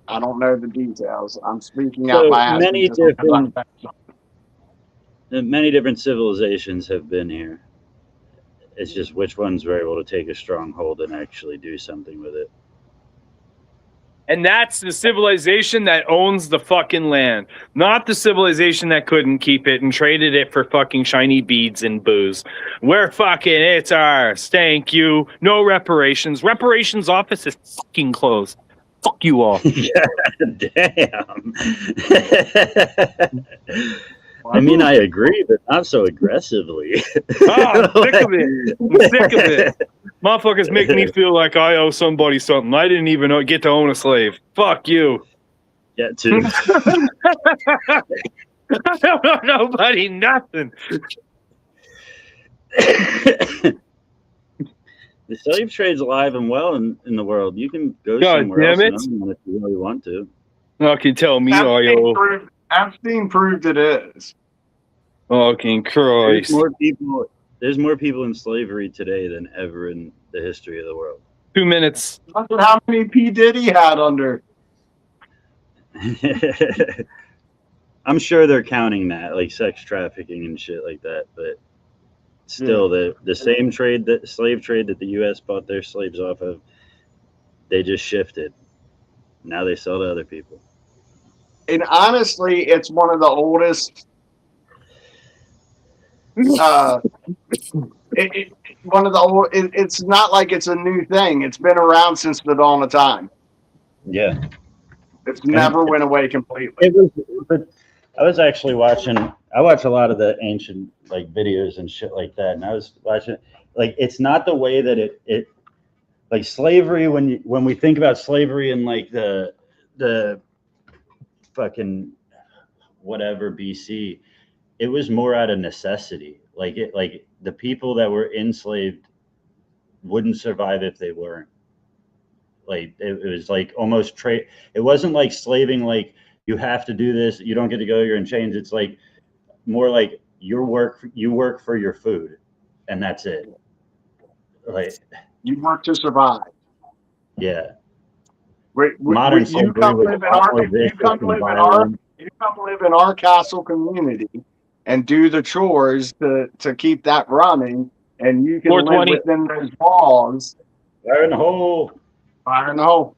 [SPEAKER 4] I don't know the details. I'm speaking out
[SPEAKER 2] So
[SPEAKER 4] my ass.
[SPEAKER 2] many different civilizations have been here. It's just which ones were able to take a stronghold and actually do something with it.
[SPEAKER 6] And that's the civilization that owns the fucking land, not the civilization that couldn't keep it and traded it for fucking shiny beads and booze. We're fucking, it's ours. Thank you. No reparations. Reparations office is fucking closed. Fuck you all.
[SPEAKER 2] Damn. I mean, I agree, but not so aggressively.
[SPEAKER 6] Oh, I'm sick of it. I'm sick of it. Motherfuckers make me feel like I owe somebody something. I didn't even get to own a slave. Fuck you.
[SPEAKER 2] Yeah, too.
[SPEAKER 6] I don't owe nobody nothing.
[SPEAKER 2] The slave trade's alive and well in the world. You can go
[SPEAKER 6] God
[SPEAKER 2] somewhere
[SPEAKER 6] damn
[SPEAKER 2] else
[SPEAKER 6] it.
[SPEAKER 2] and own it if you really want to.
[SPEAKER 6] Fucking tell me I owe.
[SPEAKER 4] Epstein proved it is.
[SPEAKER 6] Fucking Christ.
[SPEAKER 2] There's more people in slavery today than ever in the history of the world.
[SPEAKER 6] 2 minutes.
[SPEAKER 4] Look at how many P. Diddy had under.
[SPEAKER 2] I'm sure they're counting that, like sex trafficking and shit like that, but still, the same slave trade that the U.S. bought their slaves off of, they just shifted. Now they sell to other people.
[SPEAKER 4] And honestly, it's one of the oldest. It's not like it's a new thing. It's been around since the dawn of time.
[SPEAKER 2] Yeah.
[SPEAKER 4] It's never went away completely.
[SPEAKER 2] But I was actually watching. I watch a lot of the ancient like videos and shit like that, and I was watching. Like, it's not the way that it like slavery. When we think about slavery in like the fucking whatever BC, it was more out of necessity. Like the people that were enslaved wouldn't survive if they weren't. Like it was like almost trade. It wasn't like slaving. Like you have to do this. You don't get to go here and change. It's like more like you work for your food, and that's it. Like
[SPEAKER 4] You work to survive.
[SPEAKER 2] yeah.
[SPEAKER 4] Modern you come live in our castle community and do the chores to keep that running, and you can live within those walls.
[SPEAKER 2] Fire in the hole.
[SPEAKER 4] Fire in the hole.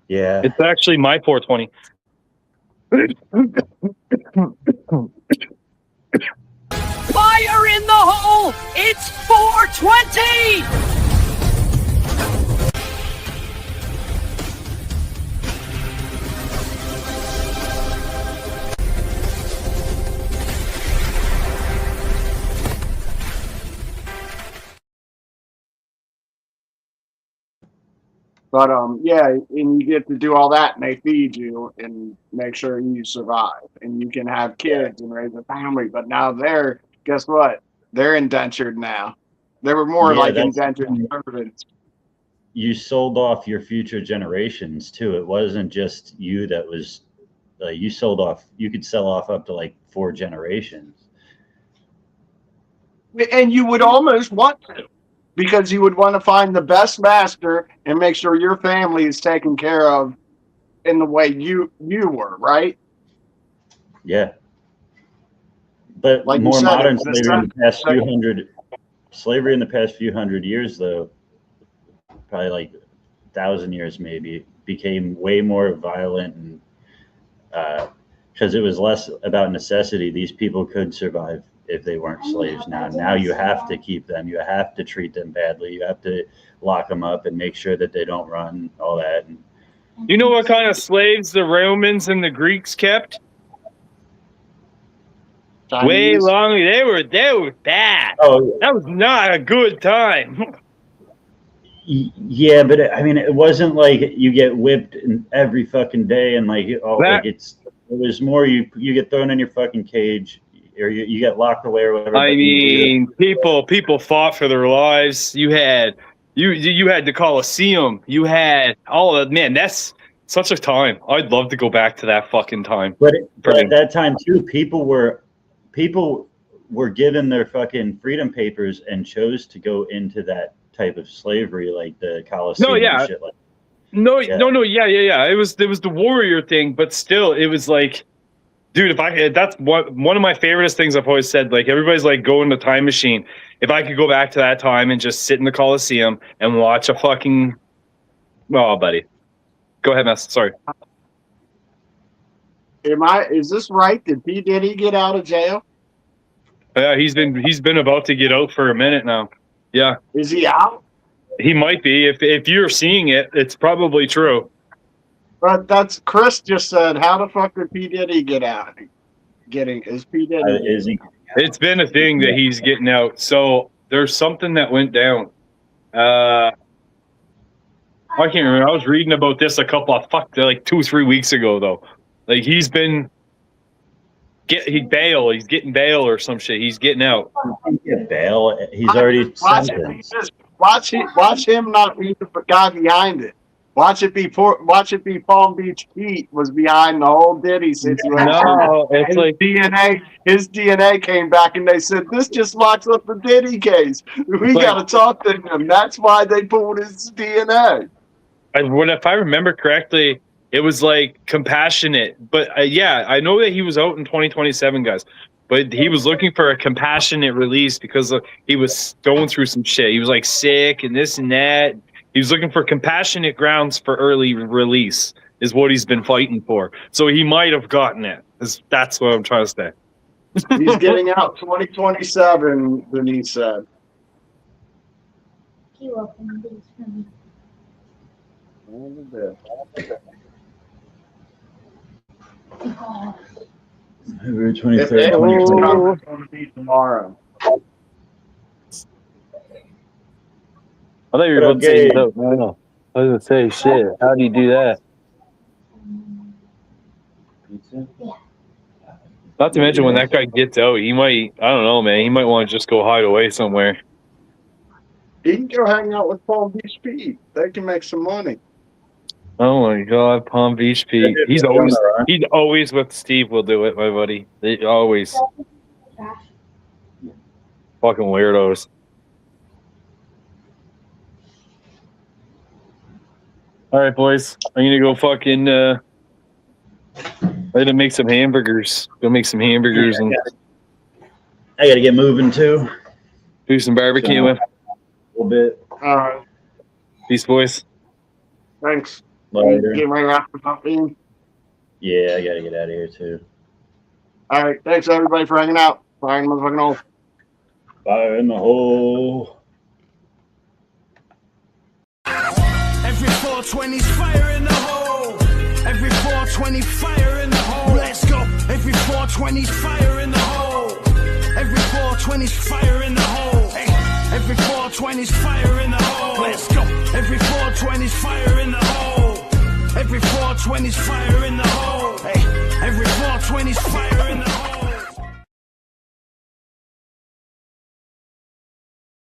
[SPEAKER 2] Yeah.
[SPEAKER 6] It's actually my 420.
[SPEAKER 7] Fire in the hole! It's 420!
[SPEAKER 4] But yeah, and you get to do all that, and they feed you and make sure you survive, and you can have kids and raise a family. But now guess what? They're indentured now. They were more like indentured servants.
[SPEAKER 2] You sold off your future generations too. It wasn't just you that was. You sold off. You could sell off up to like 4 generations.
[SPEAKER 4] And you would almost want to, because you would want to find the best master and make sure your family is taken care of in the way you were, right?
[SPEAKER 2] Yeah. But
[SPEAKER 4] like
[SPEAKER 2] more modern slavery in the past few hundred years, though, probably like 1,000 years maybe, became way more violent, and because it was less about necessity. These people could survive if they weren't slaves. Now you have to keep them. You have to treat them badly. You have to lock them up and make sure that they don't run, all that. And
[SPEAKER 6] You know what kind of slaves the Romans and the Greeks kept? Way
[SPEAKER 4] Chinese.
[SPEAKER 6] longer. They were bad.
[SPEAKER 2] oh
[SPEAKER 6] That was not a good time.
[SPEAKER 2] yeah, but I mean, it wasn't like you get whipped every fucking day and like, oh,
[SPEAKER 6] That-
[SPEAKER 2] like it was more you get thrown in your fucking cage, or you get locked away or whatever.
[SPEAKER 6] I
[SPEAKER 2] but you-
[SPEAKER 6] mean, people fought for their lives. You had the Colosseum. You had all of man. That's such a time. I'd love to go back to that fucking time.
[SPEAKER 2] But at that time too, people were given their fucking freedom papers and chose to go into that type of slavery, like the Colosseum.
[SPEAKER 6] No, yeah.
[SPEAKER 2] and shit like.
[SPEAKER 6] No,
[SPEAKER 2] Yeah.
[SPEAKER 6] no, yeah. It was the warrior thing, but still, it was like, dude, that's one of my favorite things I've always said. Like everybody's like, go in the time machine. If I could go back to that time and just sit in the Colosseum and watch a fucking, oh, buddy, go ahead, Mess. Sorry.
[SPEAKER 4] Is this right? Did P. Diddy get out of jail?
[SPEAKER 6] Yeah, he's been about to get out for a minute now. Yeah,
[SPEAKER 4] Is he out?
[SPEAKER 6] he might be. If you're seeing it, it's probably true.
[SPEAKER 4] But that's Chris just said. How the fuck did P. Diddy get out? Is P. Diddy?
[SPEAKER 2] Is he?
[SPEAKER 6] It's been a thing that he's getting out. So there's something that went down. I can't remember. I was reading about this like 2-3 weeks ago though. Like he's been he's getting bail or some shit. He's getting out.
[SPEAKER 2] Get bail. He's already sentenced.
[SPEAKER 4] Watch him not be the guy behind it. Watch it be Palm Beach Pete was behind the whole Diddy situation.
[SPEAKER 6] No, it's
[SPEAKER 4] His
[SPEAKER 6] like
[SPEAKER 4] DNA came back and they said this just locks up the Diddy case. We
[SPEAKER 6] Like-
[SPEAKER 4] got to talk to him. That's why they pulled his DNA.
[SPEAKER 6] if I remember correctly, it was like compassionate. But yeah, I know that he was out in 2027, guys. But he was looking for a compassionate release because he was going through some shit. He was like sick and this and that. He was looking for compassionate grounds for early release is what he's been fighting for. So he might have gotten it. That's what I'm trying to say.
[SPEAKER 4] He's getting out 2027, Denise said.
[SPEAKER 3] He opened these for me.
[SPEAKER 2] February
[SPEAKER 4] If
[SPEAKER 2] 23rd,
[SPEAKER 4] they
[SPEAKER 2] 2020.
[SPEAKER 4] it's going to be tomorrow.
[SPEAKER 5] I thought you were about to say he's out. No. I was gonna say shit. How do you do that?
[SPEAKER 6] Not to mention when that guy gets out, he might, I don't know, man. He might want to just go hide away somewhere.
[SPEAKER 4] He can go hang out with Palm Beach Pete. They can make some money.
[SPEAKER 6] Oh my God, Palm Beach Pete. He's always with Steve. Will do it, my buddy. They always
[SPEAKER 3] Trash.
[SPEAKER 6] fucking weirdos. All right, boys. I'm gonna go fucking. I gotta make some hamburgers. Go make some hamburgers and
[SPEAKER 2] I gotta get moving too.
[SPEAKER 6] do some barbecuing.
[SPEAKER 2] A little bit
[SPEAKER 4] All right.
[SPEAKER 6] Peace, boys.
[SPEAKER 4] Thanks.
[SPEAKER 2] later.
[SPEAKER 4] Get right after something.
[SPEAKER 2] Yeah, I gotta get out of here too.
[SPEAKER 4] All right. Thanks, everybody, for hanging out. Fire in the motherfucking hole.
[SPEAKER 2] Fire in the hole.
[SPEAKER 1] Every 420's fire in the hole. Every 420 fire in the hole. Let's go. Every 420's fire in the hole. Every 420's fire in the hole. Hey. Every 420's fire in the hole. Let's go. Every 420's fire in the hole. Every 420's fire in the hole. Hey. Every 420's fire in the hole.